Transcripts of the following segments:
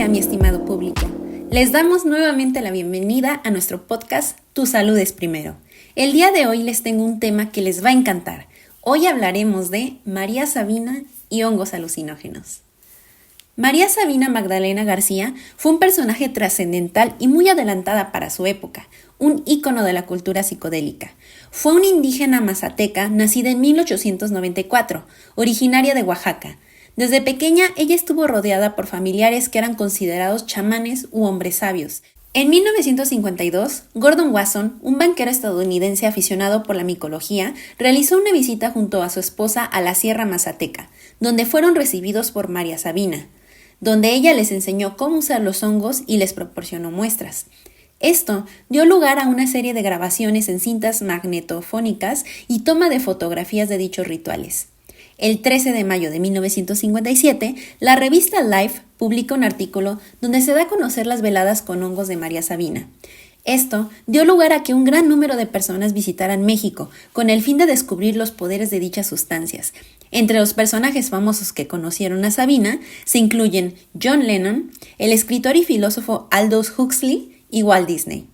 día, mi estimado público. Les damos nuevamente la bienvenida a nuestro podcast Tu Salud es Primero. El día de hoy les tengo un tema que les va a encantar. Hoy hablaremos de María Sabina y hongos alucinógenos. María Sabina Magdalena García fue un personaje trascendental y muy adelantada para su época, un ícono de la cultura psicodélica. Fue una indígena mazateca nacida en 1894, originaria de Oaxaca. Desde pequeña ella estuvo rodeada por familiares que eran considerados chamanes u hombres sabios. En 1952, Gordon Wasson, un banquero estadounidense aficionado por la micología, realizó una visita junto a su esposa a la Sierra Mazateca, donde fueron recibidos por María Sabina, donde ella les enseñó cómo usar los hongos y les proporcionó muestras. Esto dio lugar a una serie de grabaciones en cintas magnetofónicas y toma de fotografías de dichos rituales. El 13 de mayo de 1957, la revista Life publica un artículo donde se da a conocer las veladas con hongos de María Sabina. Esto dio lugar a que un gran número de personas visitaran México con el fin de descubrir los poderes de dichas sustancias. Entre los personajes famosos que conocieron a Sabina se incluyen John Lennon, el escritor y filósofo Aldous Huxley y Walt Disney.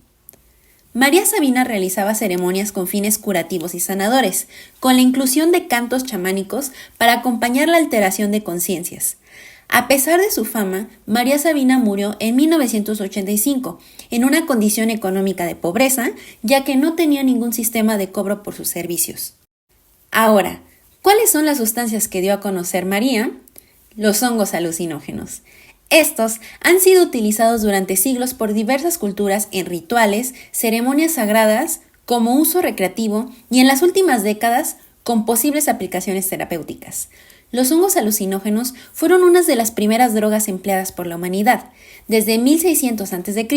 María Sabina realizaba ceremonias con fines curativos y sanadores, con la inclusión de cantos chamánicos para acompañar la alteración de conciencias. A pesar de su fama, María Sabina murió en 1985 en una condición económica de pobreza, ya que no tenía ningún sistema de cobro por sus servicios. Ahora, ¿cuáles son las sustancias que dio a conocer María? Los hongos alucinógenos. Estos han sido utilizados durante siglos por diversas culturas en rituales, ceremonias sagradas, como uso recreativo y en las últimas décadas con posibles aplicaciones terapéuticas. Los hongos alucinógenos fueron una de las primeras drogas empleadas por la humanidad. Desde 1600 a.C.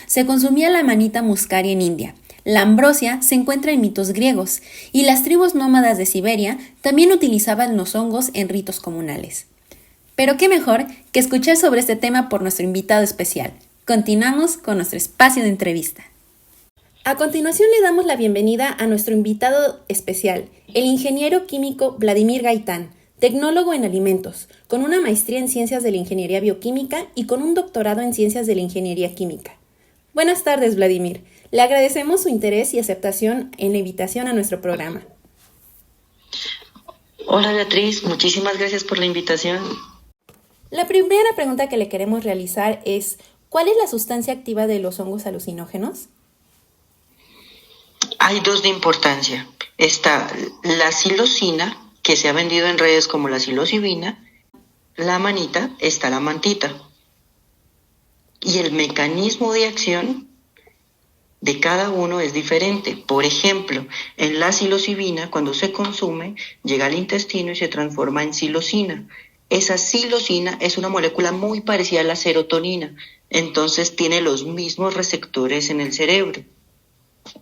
se consumía la manita muscaria en India. La ambrosia se encuentra en mitos griegos y las tribus nómadas de Siberia también utilizaban los hongos en ritos comunales. Pero qué mejor que escuchar sobre este tema por nuestro invitado especial. Continuamos con nuestro espacio de entrevista. A continuación le damos la bienvenida a nuestro invitado especial, el ingeniero químico Vladimir Gaitán, tecnólogo en alimentos, con una maestría en Ciencias de la Ingeniería Bioquímica y con un doctorado en Ciencias de la Ingeniería Química. Buenas tardes, Vladimir. Le agradecemos su interés y aceptación en la invitación a nuestro programa. Hola Beatriz, muchísimas gracias por la invitación. La primera pregunta que le queremos realizar es, ¿cuál es la sustancia activa de los hongos alucinógenos? Hay dos de importancia. Está la psilocina, que se ha vendido en redes como la psilocibina. La manita, está la mantita. Y el mecanismo de acción de cada uno es diferente. Por ejemplo, en la psilocibina, cuando se consume, llega al intestino y se transforma en psilocina. Esa psilocina es una molécula muy parecida a la serotonina, entonces tiene los mismos receptores en el cerebro.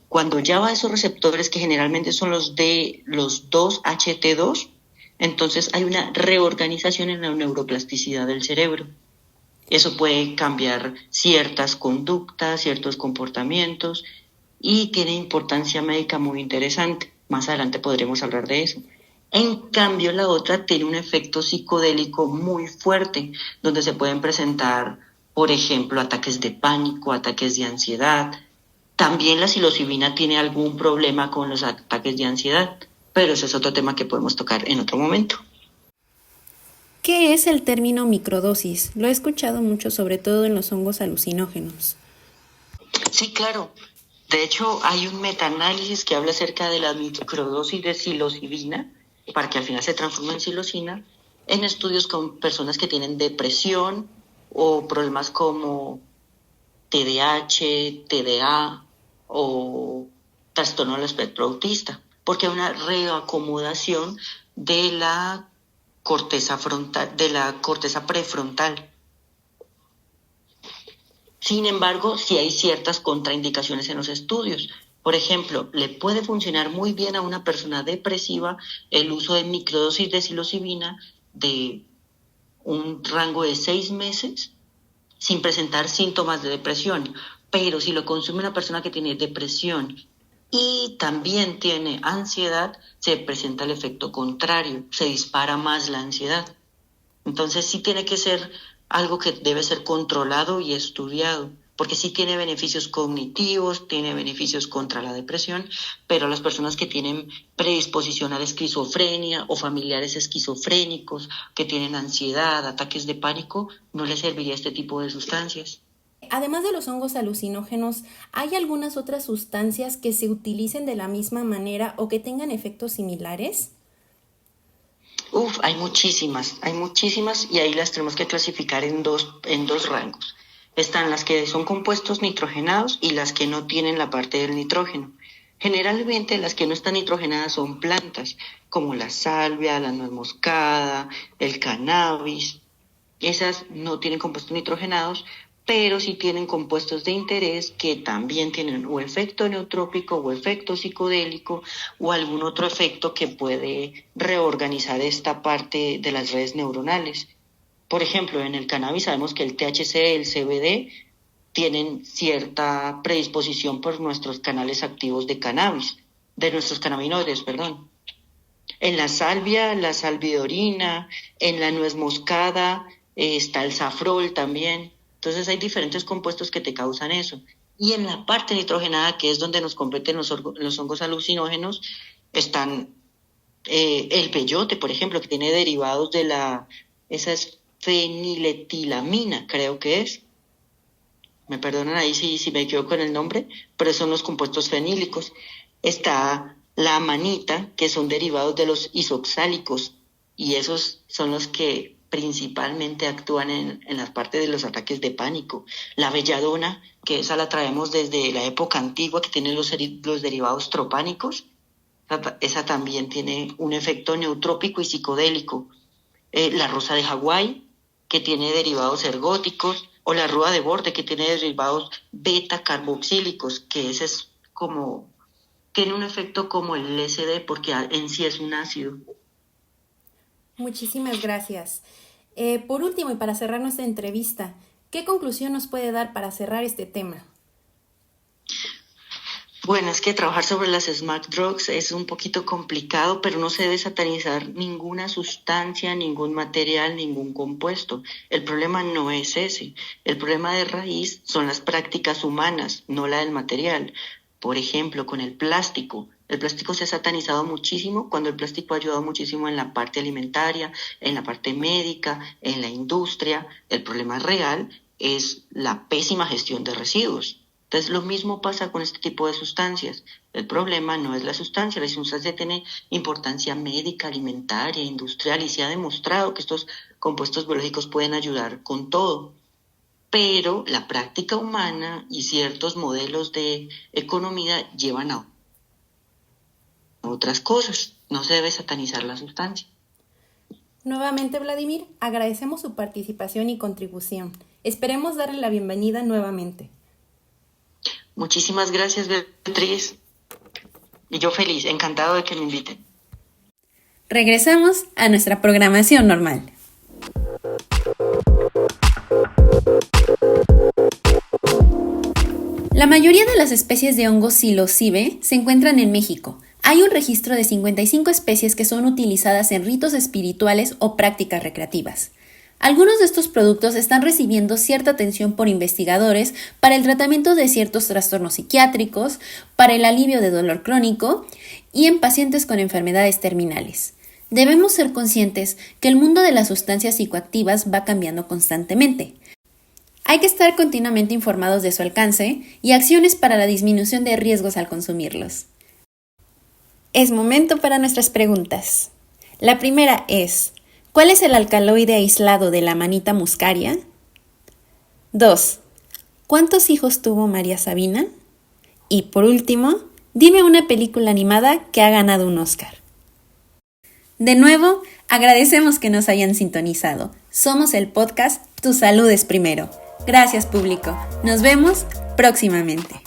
Cuando ya va a esos receptores, que generalmente son los de los 2-HT2, entonces hay una reorganización en la neuroplasticidad del cerebro. Eso puede cambiar ciertas conductas, ciertos comportamientos y tiene importancia médica muy interesante. Más adelante podremos hablar de eso. En cambio, la otra tiene un efecto psicodélico muy fuerte, donde se pueden presentar, por ejemplo, ataques de pánico, ataques de ansiedad. También la psilocibina tiene algún problema con los ataques de ansiedad, pero ese es otro tema que podemos tocar en otro momento. ¿Qué es el término microdosis? Lo he escuchado mucho, sobre todo en los hongos alucinógenos. Sí, claro. De hecho, hay un metaanálisis que habla acerca de la microdosis de psilocibina, para que al final se transforme en psilocina, en estudios con personas que tienen depresión o problemas como TDAH, TDA o trastorno del espectro autista, porque hay una reacomodación de la corteza frontal, de la corteza prefrontal. Sin embargo, sí hay ciertas contraindicaciones en los estudios. Por ejemplo, le puede funcionar muy bien a una persona depresiva el uso de microdosis de psilocibina de un rango de 6 meses sin presentar síntomas de depresión. Pero si lo consume una persona que tiene depresión y también tiene ansiedad, se presenta el efecto contrario, se dispara más la ansiedad. Entonces sí tiene que ser algo que debe ser controlado y estudiado, porque sí tiene beneficios cognitivos, tiene beneficios contra la depresión, pero las personas que tienen predisposición a la esquizofrenia o familiares esquizofrénicos, que tienen ansiedad, ataques de pánico, no les serviría este tipo de sustancias. Además de los hongos alucinógenos, ¿hay algunas otras sustancias que se utilicen de la misma manera o que tengan efectos similares? Hay muchísimas y ahí las tenemos que clasificar en dos rangos. Están las que son compuestos nitrogenados y las que no tienen la parte del nitrógeno. Generalmente las que no están nitrogenadas son plantas, como la salvia, la nuez moscada, el cannabis. Esas no tienen compuestos nitrogenados, pero sí tienen compuestos de interés que también tienen o efecto neutrópico o efecto psicodélico o algún otro efecto que puede reorganizar esta parte de las redes neuronales. Por ejemplo, en el cannabis sabemos que el THC, el CBD, tienen cierta predisposición por nuestros canales activos de cannabis, de nuestros cannabinoides, perdón. En la salvia, la salvidorina, en la nuez moscada, está el safrol también. Entonces hay diferentes compuestos que te causan eso. Y en la parte nitrogenada, que es donde nos competen los hongos alucinógenos, están el peyote, por ejemplo, que tiene derivados de esa es feniletilamina, creo que es. Me perdonan ahí si me equivoco en el nombre, pero son los compuestos fenílicos. Está la amanita, que son derivados de los isoxálicos, y esos son los que principalmente actúan en la parte de los ataques de pánico. La belladona, que esa la traemos desde la época antigua, que tiene los derivados tropánicos, esa también tiene un efecto neutrópico y psicodélico. La rosa de Hawái, que tiene derivados ergóticos, o la ruda de borde, que tiene derivados beta-carboxílicos, que ese es tiene un efecto como el LSD, porque en sí es un ácido. Muchísimas gracias. Por último, y para cerrar nuestra entrevista, ¿qué conclusión nos puede dar para cerrar este tema? Bueno, es que trabajar sobre las smart drugs es un poquito complicado, pero no se debe satanizar ninguna sustancia, ningún material, ningún compuesto. El problema no es ese. El problema de raíz son las prácticas humanas, no la del material. Por ejemplo, con el plástico. El plástico se ha satanizado muchísimo cuando el plástico ha ayudado muchísimo en la parte alimentaria, en la parte médica, en la industria. El problema real es la pésima gestión de residuos. Entonces, lo mismo pasa con este tipo de sustancias. El problema no es la sustancia tiene importancia médica, alimentaria, industrial, y se ha demostrado que estos compuestos biológicos pueden ayudar con todo. Pero la práctica humana y ciertos modelos de economía llevan a otras cosas. No se debe satanizar la sustancia. Nuevamente, Vladimir, agradecemos su participación y contribución. Esperemos darle la bienvenida nuevamente. Muchísimas gracias, Beatriz. Y yo feliz, encantado de que me inviten. Regresamos a nuestra programación normal. La mayoría de las especies de hongo psilocibe se encuentran en México. Hay un registro de 55 especies que son utilizadas en ritos espirituales o prácticas recreativas. Algunos de estos productos están recibiendo cierta atención por investigadores para el tratamiento de ciertos trastornos psiquiátricos, para el alivio de dolor crónico y en pacientes con enfermedades terminales. Debemos ser conscientes que el mundo de las sustancias psicoactivas va cambiando constantemente. Hay que estar continuamente informados de su alcance y acciones para la disminución de riesgos al consumirlos. Es momento para nuestras preguntas. La primera es: ¿cuál es el alcaloide aislado de la manita muscaria? 2. ¿Cuántos hijos tuvo María Sabina? Y por último, dime una película animada que ha ganado un Oscar. De nuevo, agradecemos que nos hayan sintonizado. Somos el podcast Tu Salud es Primero. Gracias, público. Nos vemos próximamente.